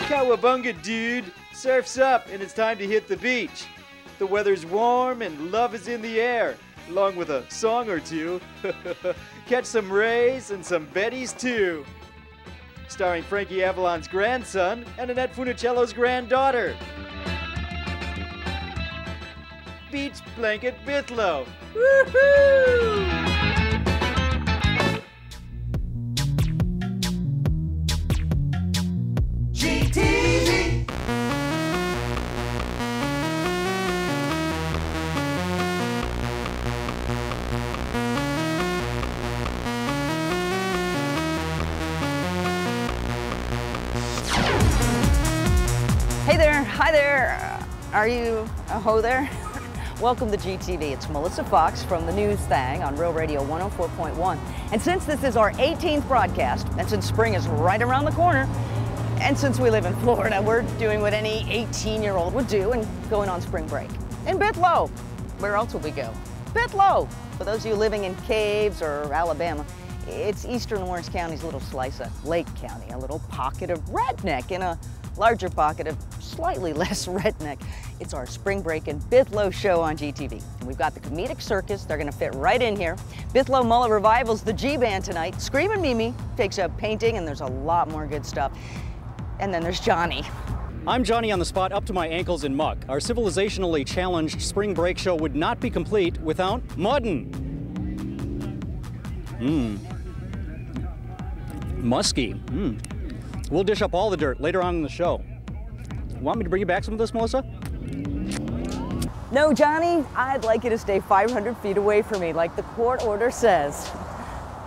Cowabunga, dude! Surf's up and it's time to hit the beach. The weather's warm and love is in the air, along with a song or two. Catch some rays and some betties too. Starring Frankie Avalon's grandson and Annette Funicello's granddaughter. Beach Blanket Bithlo. Woohoo! GTV! Hey there, hi there. Are you a ho there? Welcome to GTV. It's Melissa Fox from the News Thang on Real Radio 104.1. And since this is our 18th broadcast, and since spring is right around the corner, and since we live in Florida, we're doing what any 18-year-old would do and going on spring break. In Bithlo. Where else would we go? Bithlo. For those of you living in Caves or Alabama, it's eastern Orange County's little slice of Lake County, a little pocket of redneck in a larger pocket of slightly less redneck. It's our spring break and Bithlo show on GTV. And we've got the comedic circus. They're gonna fit right in here. Bithlo Mullet Revival's the G-Band tonight. Screamin' Mimi takes up painting, and there's a lot more good stuff. And then there's Johnny. I'm Johnny on the spot, up to my ankles in muck. Our civilizationally challenged spring break show would not be complete without muddin'. Musky. We'll dish up all the dirt later on in the show. Want me to bring you back some of this, Melissa? No, Johnny, I'd like you to stay 500 feet away from me, like the court order says.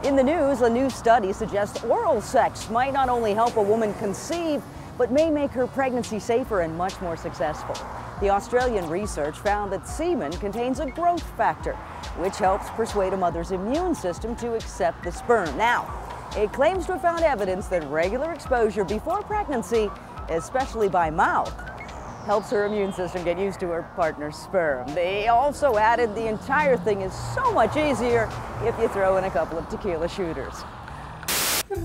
In the news, a new study suggests oral sex might not only help a woman conceive, but may make her pregnancy safer and much more successful. The Australian research found that semen contains a growth factor, which helps persuade a mother's immune system to accept the sperm. Now, it claims to have found evidence that regular exposure before pregnancy, especially by mouth, helps her immune system get used to her partner's sperm. They also added the entire thing is so much easier if you throw in a couple of tequila shooters.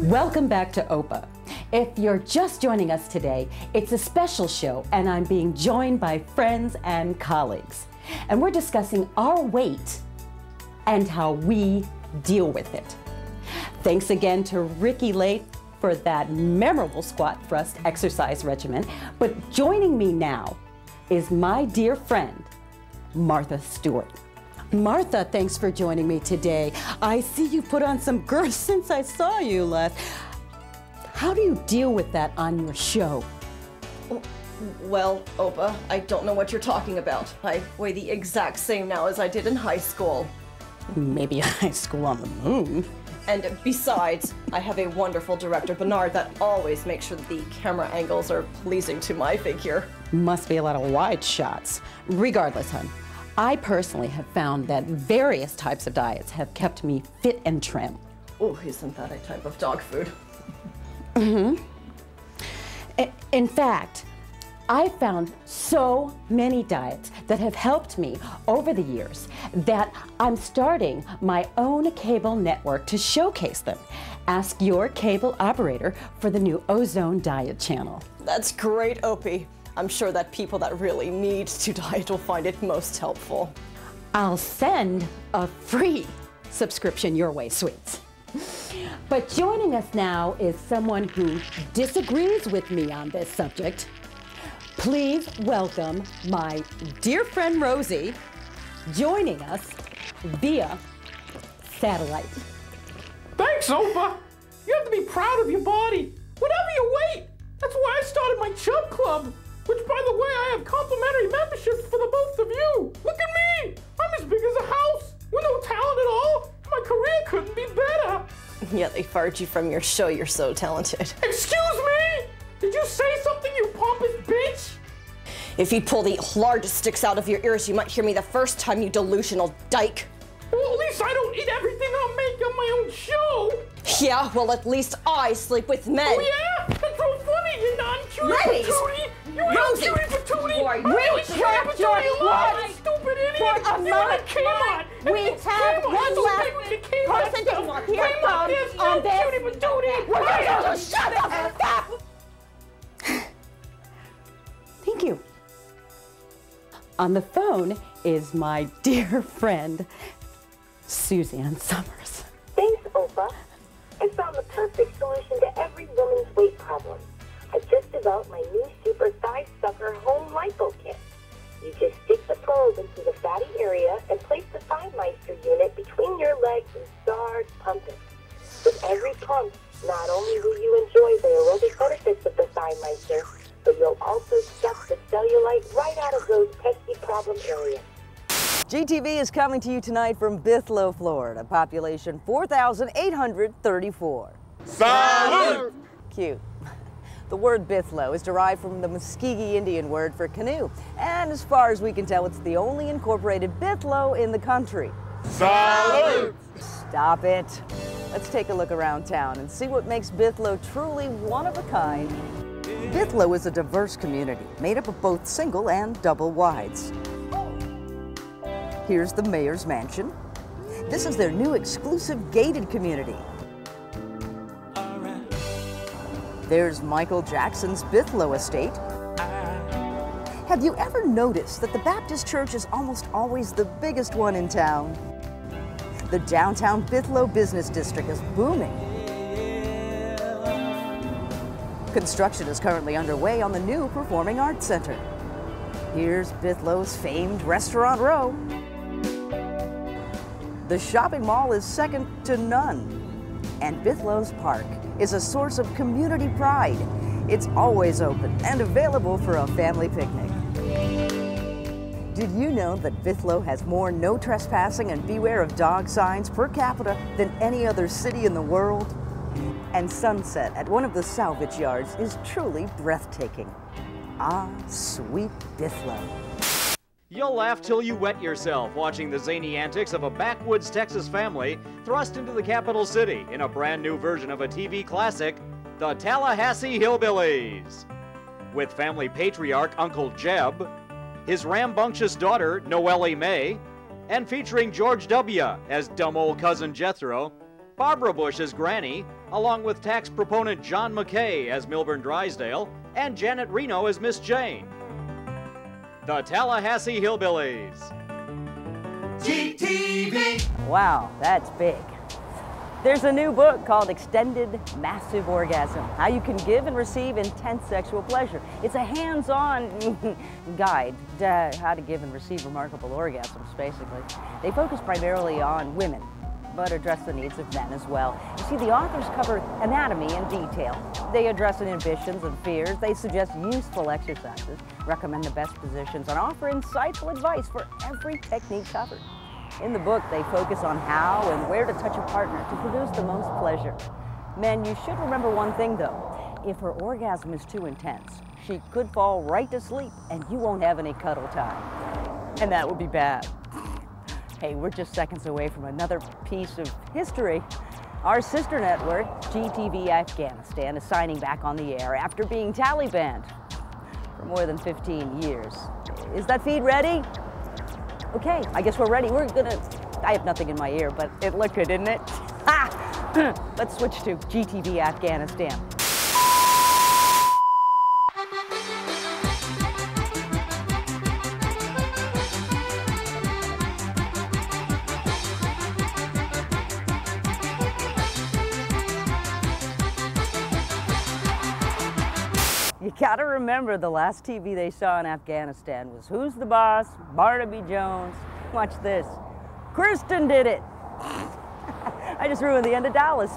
Welcome back to OPA. If you're just joining us today, it's a special show and I'm being joined by friends and colleagues. And we're discussing our weight and how we deal with it. Thanks again to Ricky Late for that memorable squat thrust exercise regimen. But joining me now is my dear friend, Martha Stewart. Martha, thanks for joining me today. I see you put on some girth since I saw you last. How do you deal with that on your show? Well, Opa, I don't know what you're talking about. I weigh the exact same now as I did in high school. Maybe high school on the moon. And besides, I have a wonderful director, Bernard, that always makes sure that the camera angles are pleasing to my figure. Must be a lot of wide shots. Regardless, hon, I personally have found that various types of diets have kept me fit and trim. Oh, isn't that a type of dog food? In fact, I found so many diets that have helped me over the years that I'm starting my own cable network to showcase them. Ask your cable operator for the new Ozone Diet channel. That's great, Opie. I'm sure that people that really need to diet will find it most helpful. I'll send a free subscription your way, sweets. But joining us now is someone who disagrees with me on this subject. Please welcome my dear friend Rosie, joining us via satellite. Thanks, Opa. You have to be proud of your body, whatever your weight. That's why I started my Chub Club, which, by the way, I have complimentary memberships for the both of you. Look at me. I'm as big as a house, with no talent at all. My career couldn't be better. Yeah, they fired you from your show. You're so talented. Excuse me? Did you say something, you pompous bitch? If you pull the largest sticks out of your ears, you might hear me the first time, you delusional dyke. Well, at least I don't eat everything I'll make on my own show. Yeah, well, at least I sleep with men. Oh, yeah? That's so funny, you non-cutie Ladies! patootie. You ain't Rosie! cutie patootie. Boy, I'm really retract cutie your patootie alive, words. you stupid idiot. For a You moment, and the Kmart. we have one last person to hear from on this. Shut up! Stop! On the phone is my dear friend, Suzanne Summers. Thanks, Opa. I found the perfect solution to every woman's weight problem. I just developed my new Super Thigh Sucker Home Lipo Kit. You just stick the probe into the fatty area and place the Thigh Meister unit between your legs and start pumping. With every pump, not only will you enjoy the aerobic benefits of the Thigh Meister, but you'll also suck the cellulite right out of those pesky problem areas. GTV is coming to you tonight from Bithlo, Florida. Population 4,834. Salute! Cute. The word Bithlo is derived from the Muskogee Indian word for canoe. And as far as we can tell, it's the only incorporated Bithlo in the country. Salute! Stop it. Let's take a look around town and see what makes Bithlo truly one of a kind. Bithlo is a diverse community made up of both single and double wides. Here's the mayor's mansion. This is their new exclusive gated community. There's Michael Jackson's Bithlo estate. Have you ever noticed that the Baptist church is almost always the biggest one in town? The downtown Bithlo business district is booming. Construction is currently underway on the new Performing Arts Center. Here's Bithlo's famed Restaurant Row. The shopping mall is second to none. And Bithlo's park is a source of community pride. It's always open and available for a family picnic. Did you know that Bithlo has more no trespassing and beware of dog signs per capita than any other city in the world? And sunset at one of the salvage yards is truly breathtaking. Ah, sweet Bithlo. You'll laugh till you wet yourself watching the zany antics of a backwoods Texas family thrust into the capital city in a brand new version of a TV classic, The Tallahassee Hillbillies. With family patriarch Uncle Jeb, his rambunctious daughter Noelle May, and featuring George W. as dumb old cousin Jethro, Barbara Bush as Granny, along with tax proponent John McKay as Milburn Drysdale, and Janet Reno as Miss Jane. The Tallahassee Hillbillies. GTV! Wow, that's big. There's a new book called Extended Massive Orgasm, How You Can Give and Receive Intense Sexual Pleasure. It's a hands-on guide to how to give and receive remarkable orgasms, basically. They focus primarily on women, but address the needs of men as well. You see, the authors cover anatomy in detail. They address inhibitions and fears. They suggest useful exercises, recommend the best positions, and offer insightful advice for every technique covered. In the book, they focus on how and where to touch a partner to produce the most pleasure. Men, you should remember one thing though. If her orgasm is too intense, she could fall right to sleep and you won't have any cuddle time. And that would be bad. Hey, we're just seconds away from another piece of history. Our sister network, GTV Afghanistan, is signing back on the air after being Taliban for more than 15 years. Is that feed ready? Okay, I guess we're ready. I have nothing in my ear, but it looked good, didn't it? Ha! Let's switch to GTV Afghanistan. You gotta remember the last TV they saw in Afghanistan was Who's the Boss? Barnaby Jones. Watch this. Kristen did it. I just ruined the end of Dallas.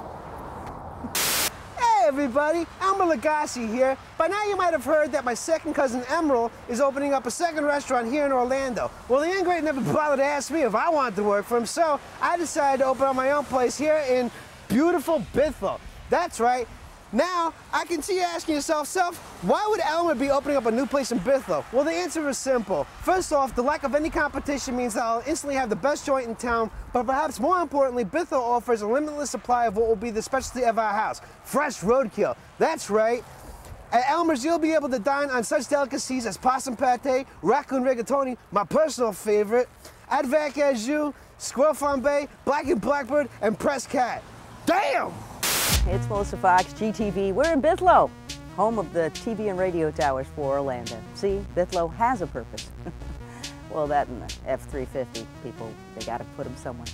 Hey everybody, Elmer Lagasse here. By now you might have heard that my second cousin Emerald is opening up a second restaurant here in Orlando. Well, the ingrate never bothered to ask me if I wanted to work for him, so I decided to open up my own place here in beautiful Bithlo. That's right. Now, I can see you asking yourself, why would Elmer be opening up a new place in Bithlo? Well, the answer is simple. First off, the lack of any competition means that I'll instantly have the best joint in town, but perhaps more importantly, Bithlo offers a limitless supply of what will be the specialty of our house, fresh roadkill. That's right. At Elmer's, you'll be able to dine on such delicacies as possum pate, raccoon rigatoni, my personal favorite, advac au jus, squirrel flambe, blackened blackbird, and pressed cat. Damn! It's Melissa Fox, GTV. We're in Bithlo, home of the TV and radio towers for Orlando. See, Bithlo has a purpose. Well, that and the F-350 people, they got to put them somewhere.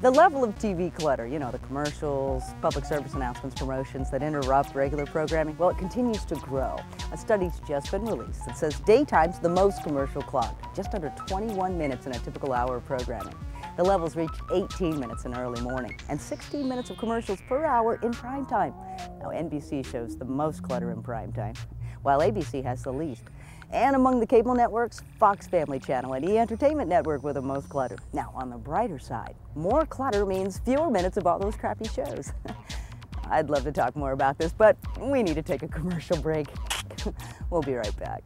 The level of TV clutter, you know, the commercials, public service announcements, promotions that interrupt regular programming, well, it continues to grow. A study's just been released that says daytime's the most commercial clogged, just under 21 minutes in a typical hour of programming. The levels reach 18 minutes in early morning and 16 minutes of commercials per hour in prime time. Now, NBC shows the most clutter in prime time, while ABC has the least. And among the cable networks, Fox Family Channel and E! Entertainment Network with the most clutter. Now, on the brighter side, more clutter means fewer minutes of all those crappy shows. I'd love to talk more about this, but we need to take a commercial break. We'll be right back.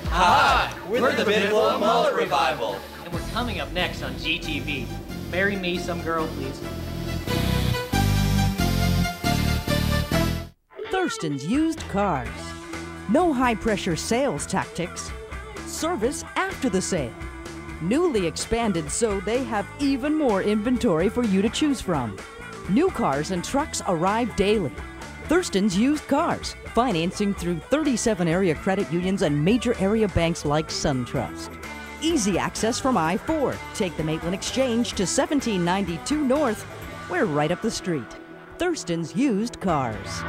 Hi, we're the Bidwell Mullet Revival. And we're coming up next on GTV. Marry me, some girl, please. Thurston's Used Cars. No high-pressure sales tactics. Service after the sale. Newly expanded so they have even more inventory for you to choose from. New cars and trucks arrive daily. Thurston's Used Cars. Financing through 37 area credit unions and major area banks like SunTrust. Easy access from I-4. Take the Maitland Exchange to 1792 North. We're right up the street. Thurston's Used Cars.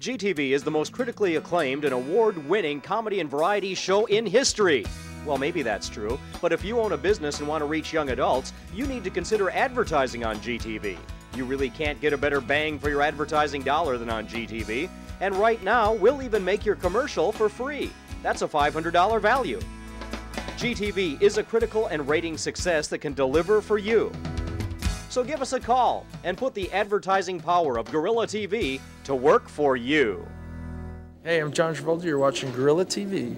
GTV is the most critically acclaimed and award-winning comedy and variety show in history. Well, maybe that's true, but if you own a business and want to reach young adults, you need to consider advertising on GTV. You really can't get a better bang for your advertising dollar than on GTV. And right now, we'll even make your commercial for free. That's a $500 value. GTV is a critical and rating success that can deliver for you. So give us a call and put the advertising power of Gorilla TV to work for you. Hey, I'm John Travolta. You're watching Gorilla TV.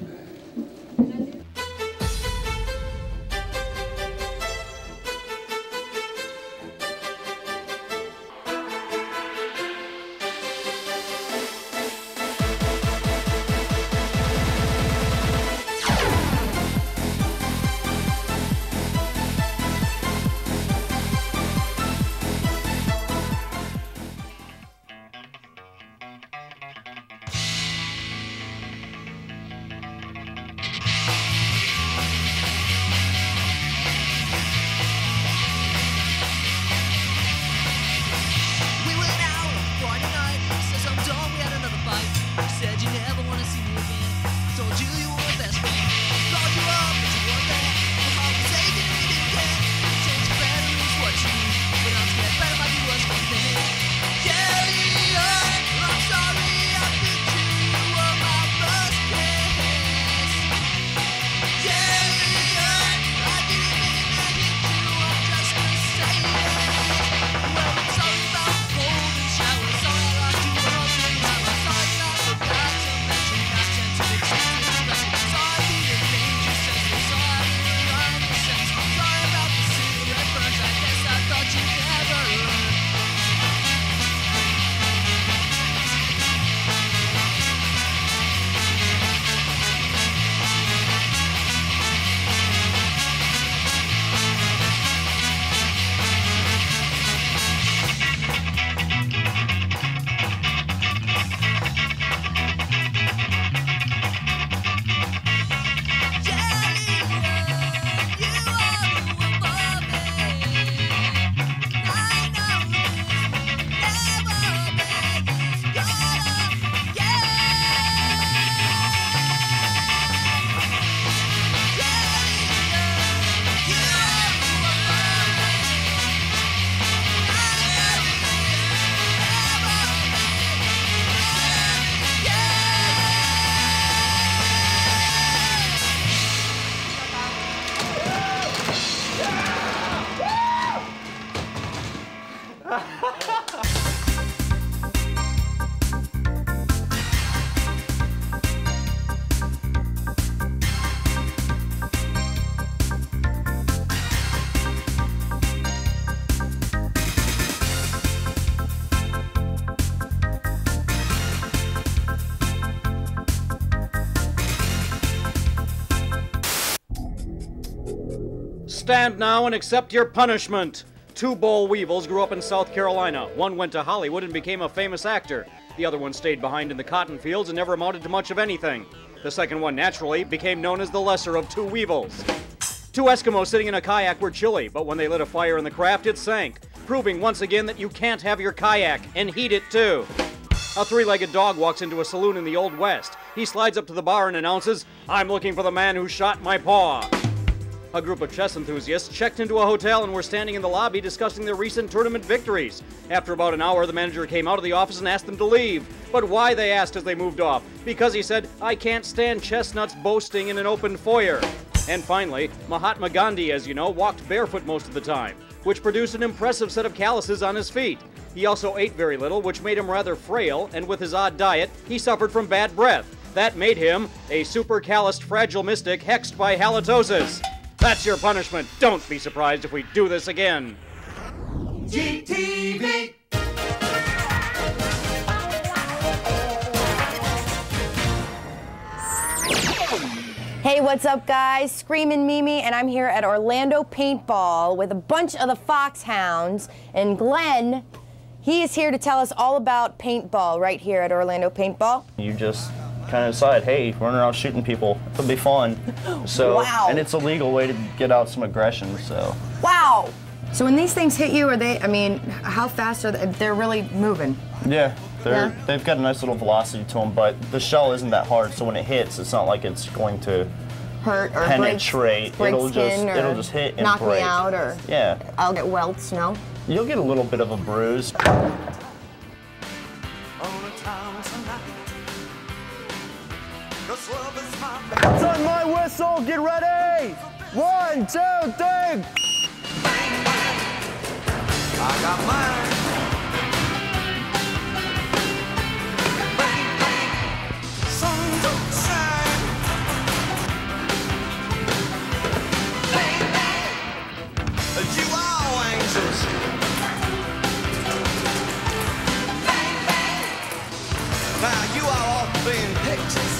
stand now and accept your punishment. Two boll weevils grew up in South Carolina. One went to Hollywood and became a famous actor. The other one stayed behind in the cotton fields and never amounted to much of anything. The second one, naturally, became known as the lesser of two weevils. Two Eskimos sitting in a kayak were chilly, but when they lit a fire in the craft, it sank, proving once again that you can't have your kayak and heat it too. A three-legged dog walks into a saloon in the Old West. He slides up to the bar and announces, "I'm looking for the man who shot my paw." A group of chess enthusiasts checked into a hotel and were standing in the lobby discussing their recent tournament victories. After about an hour, the manager came out of the office and asked them to leave. But why, they asked as they moved off. Because he said, "I can't stand chestnuts boasting in an open foyer." And finally, Mahatma Gandhi, as you know, walked barefoot most of the time, which produced an impressive set of calluses on his feet. He also ate very little, which made him rather frail, and with his odd diet, he suffered from bad breath. That made him a super calloused fragile mystic hexed by halitosis. That's your punishment. Don't be surprised if we do this again. GTV. Hey, what's up, guys? Screamin' Mimi, and I'm here at Orlando Paintball with a bunch of the Foxhounds. And Glenn, he is here to tell us all about paintball right here at Orlando Paintball. You just kind of decide, hey, running around shooting people, it'll be fun. So, wow. And it's a legal way to get out some aggression, so. Wow! So when these things hit you, are they, I mean, how fast are they? They're really moving. Yeah, they've got a nice little velocity to them, but the shell isn't that hard, so when it hits, it's not like it's going to hurt or penetrate. break it'll skin just hit and knock break. me out, or yeah. I'll get welts, no? You'll get a little bit of a bruise. On my whistle, get ready! 1, 2, 3! I got mine. Bang, bang. Sun don't shine. Bang, bang. You are angels. Bang, bang. Now you are all being pictures.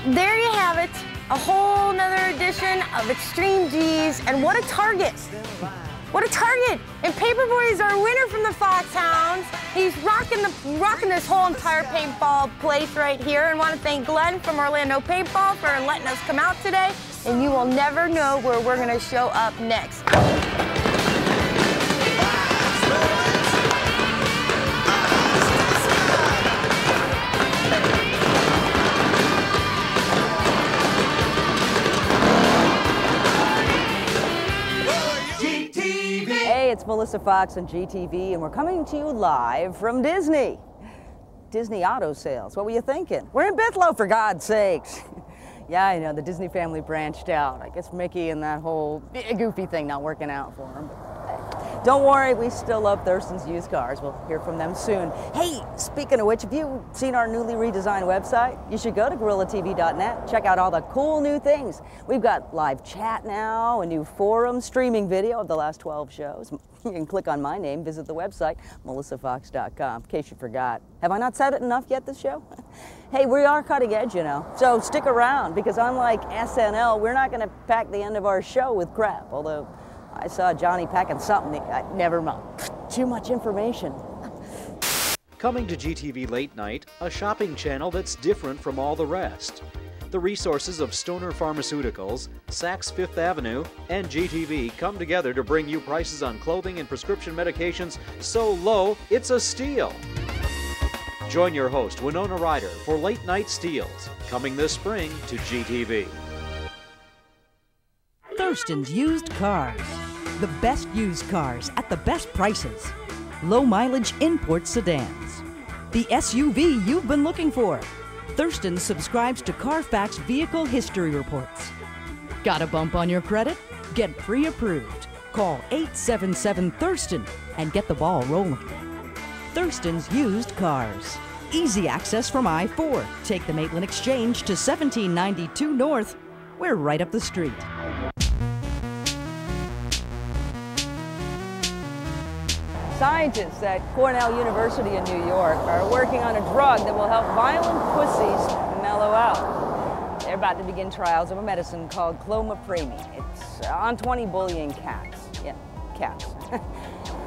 There you have it, a whole nother edition of Extreme G's, and what a target! What a target! And Paperboy is our winner from the Foxhounds. He's rocking this whole entire paintball place right here, and want to thank Glenn from Orlando Paintball for letting us come out today. And you will never know where we're gonna show up next. It's Melissa Fox on GTV, and we're coming to you live from Disney. Disney Auto Sales. What were you thinking? We're in Bithlo, for God's sakes. Yeah, I know, the Disney family branched out. I guess Mickey and that whole goofy thing not working out for him. But don't worry, we still love Thurston's Used Cars. We'll hear from them soon. Hey, speaking of which, have you seen our newly redesigned website? You should go to GorillaTV.net. Check out all the cool new things. We've got live chat now, a new forum, streaming video of the last 12 shows. You can click on my name, visit the website, melissafox.com, in case you forgot. Have I not said it enough yet this show? Hey, we are cutting edge, you know, so stick around, because unlike SNL, we're not going to pack the end of our show with crap, although I saw Johnny packing something. Never mind. Too much information. Coming to GTV Late Night, a shopping channel that's different from all the rest. The resources of Stoner Pharmaceuticals, Saks Fifth Avenue, and GTV come together to bring you prices on clothing and prescription medications so low, it's a steal. Join your host, Winona Ryder, for Late Night Steals, coming this spring to GTV. Thurston's Used Cars. The best used cars at the best prices. Low mileage import sedans. The SUV you've been looking for. Thurston subscribes to Carfax Vehicle History Reports. Got a bump on your credit? Get pre-approved. Call 877-THURSTON and get the ball rolling. Thurston's Used Cars. Easy access from I-4. Take the Maitland Exchange to 1792 North. We're right up the street. Scientists at Cornell University in New York are working on a drug that will help violent pussies mellow out. They're about to begin trials of a medicine called clomiprene. It's on 20 bullying cats. Yeah, cats.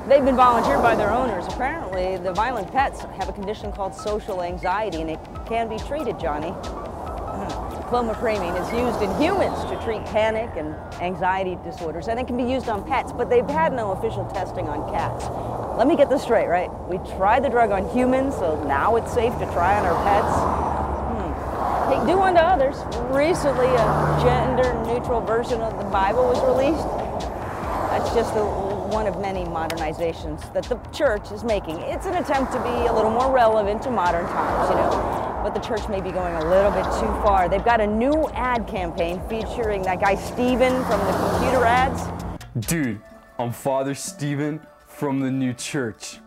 They've been volunteered by their owners. Apparently, the violent pets have a condition called social anxiety, and it can be treated, Johnny. Clomiprene is used in humans to treat panic and anxiety disorders, and it can be used on pets, but they've had no official testing on cats. Let me get this straight, right? We tried the drug on humans, so now it's safe to try on our pets? Hey, do unto others. Recently, a gender-neutral version of the Bible was released. That's just one of many modernizations that the church is making. It's an attempt to be a little more relevant to modern times, you know. But the church may be going a little bit too far. They've got a new ad campaign featuring that guy Steven from the computer ads. Dude, I'm Father Steven from the new church.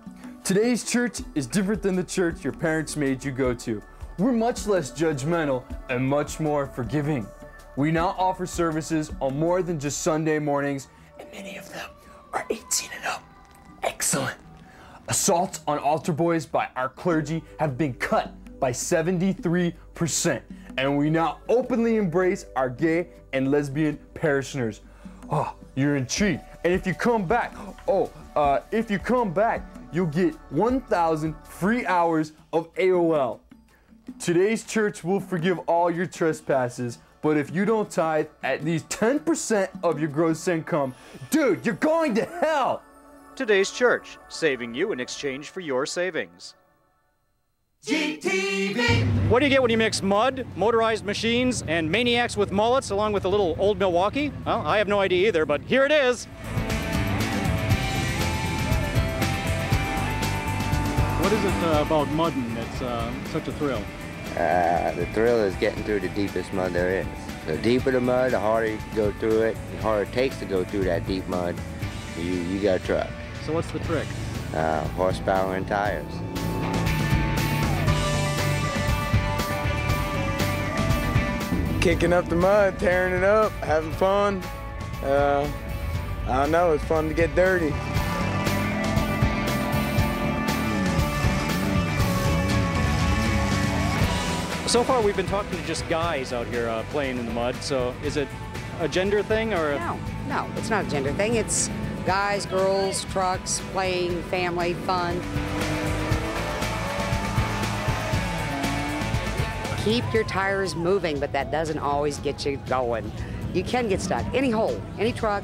Today's church is different than the church your parents made you go to. We're much less judgmental and much more forgiving. We now offer services on more than just Sunday mornings, and many of them are 18 and up. Excellent. Assaults on altar boys by our clergy have been cut by 73%, and we now openly embrace our gay and lesbian parishioners. Oh, you're intrigued. And if you come back, you'll get 1,000 free hours of AOL. Today's church will forgive all your trespasses, but if you don't tithe at least 10% of your gross income, dude, you're going to hell! Today's church, saving you in exchange for your savings. GTV! What do you get when you mix mud, motorized machines, and maniacs with mullets along with a little old Milwaukee? Well, I have no idea either, but here it is. What is it about mudding that's such a thrill? The thrill is getting through the deepest mud there is. The deeper the mud, the harder you can go through it, the harder it takes to go through that deep mud. You got a truck. So what's the trick? Horsepower and tires. Kicking up the mud, tearing it up, having fun. I don't know, it's fun to get dirty. So far we've been talking to just guys out here playing in the mud, so is it a gender thing or? No, it's not a gender thing. It's guys, girls, trucks, playing, family, fun. Keep your tires moving, but that doesn't always get you going. You can get stuck. Any hole, any truck,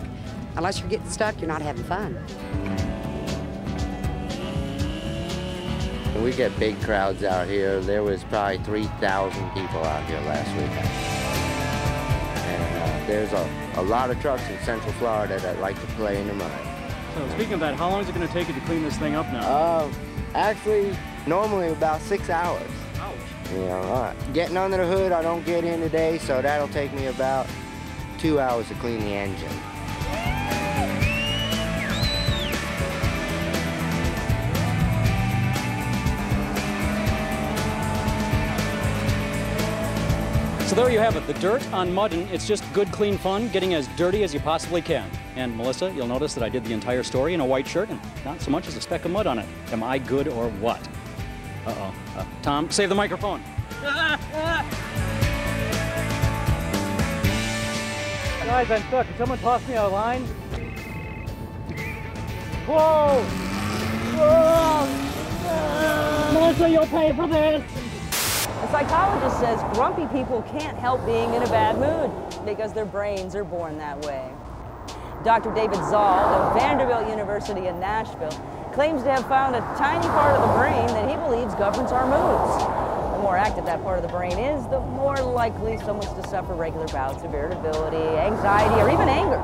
unless you're getting stuck, you're not having fun. We get big crowds out here. There was probably 3,000 people out here last weekend. And there's a lot of trucks in Central Florida that like to play in the mud. So speaking of that, how long is it going to take you to clean this thing up now? Actually, normally about 6 hours. Ouch. You know, getting under the hood, I don't get in today, so that'll take me about 2 hours to clean the engine. So there you have it, the dirt on mudding. It's just good, clean fun, getting as dirty as you possibly can. And Melissa, you'll notice that I did the entire story in a white shirt and not so much as a speck of mud on it. Am I good or what? Uh-oh. Tom, save the microphone. Guys, I'm stuck. Can someone toss me a line? Whoa! Whoa! Melissa, you'll pay for this! A psychologist says grumpy people can't help being in a bad mood because their brains are born that way. Dr. David Zoll of Vanderbilt University in Nashville claims to have found a tiny part of the brain that he believes governs our moods. more active that part of the brain is, the more likely someone's to suffer regular bouts of irritability, anxiety, or even anger.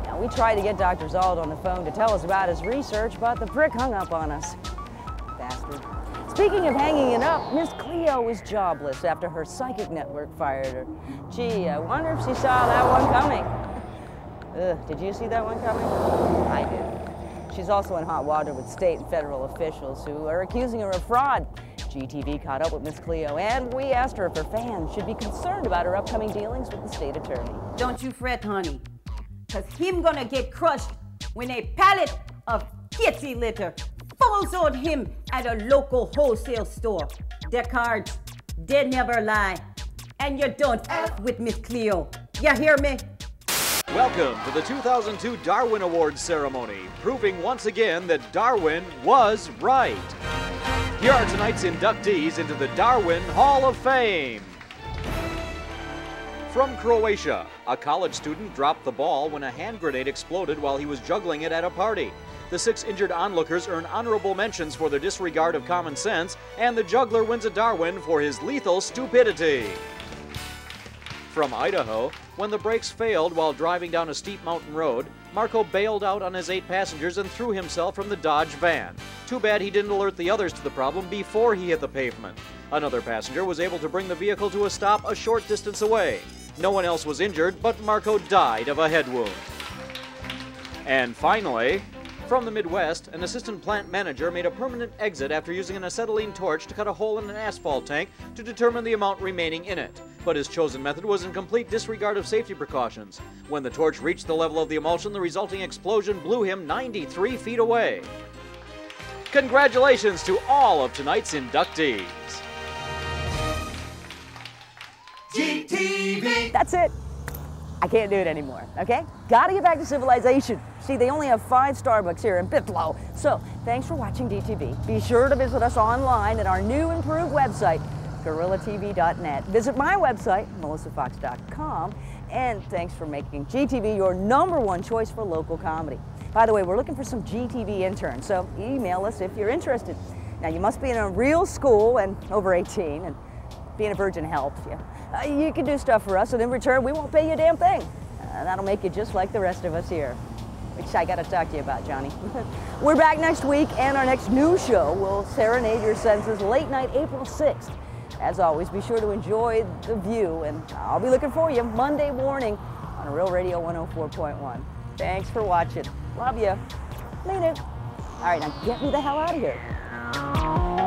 Now, we tried to get Dr. Zald on the phone to tell us about his research, but the prick hung up on us. Bastard. Speaking of hanging it up, Miss Cleo is jobless after her psychic network fired her. Gee, I wonder if she saw that one coming. Ugh, did you see that one coming? I did. She's also in hot water with state and federal officials who are accusing her of fraud. GTV caught up with Miss Cleo, and we asked her if her fans should be concerned about her upcoming dealings with the state attorney. Don't you fret, honey, because him gonna get crushed when a pallet of kitty litter falls on him at a local wholesale store. Their cards, they never lie. And you don't F with Miss Cleo. You hear me? Welcome to the 2002 Darwin Awards ceremony, proving once again that Darwin was right. Here are tonight's inductees into the Darwin Hall of Fame. From Croatia, a college student dropped the ball when a hand grenade exploded while he was juggling it at a party. The 6 injured onlookers earn honorable mentions for their disregard of common sense, and the juggler wins a Darwin for his lethal stupidity. From Idaho, when the brakes failed while driving down a steep mountain road, Marco bailed out on his 8 passengers and threw himself from the Dodge van. Too bad he didn't alert the others to the problem before he hit the pavement. Another passenger was able to bring the vehicle to a stop a short distance away. No one else was injured, but Marco died of a head wound. And finally, from the Midwest, an assistant plant manager made a permanent exit after using an acetylene torch to cut a hole in an asphalt tank to determine the amount remaining in it. But his chosen method was in complete disregard of safety precautions. When the torch reached the level of the emulsion, the resulting explosion blew him 93 feet away. Congratulations to all of tonight's inductees. GTV! That's it. I can't do it anymore, okay? Gotta get back to civilization. See, they only have 5 Starbucks here in Bithlo. So, thanks for watching DTV. Be sure to visit us online at our new improved website, GorillaTV.net. Visit my website, melissafox.com. And thanks for making GTV your #1 choice for local comedy. By the way, we're looking for some GTV interns, so email us if you're interested. Now, you must be in a real school and over 18, and being a virgin helps you. You can do stuff for us, and in return, we won't pay you a damn thing. That'll make you just like the rest of us here, which I gotta talk to you about, Johnny. We're back next week, and our next news show will serenade your senses late night, April 6th. As always, be sure to enjoy the view, and I'll be looking for you Monday morning on Real Radio 104.1. Thanks for watching. Love you. Later. All right, now get me the hell out of here.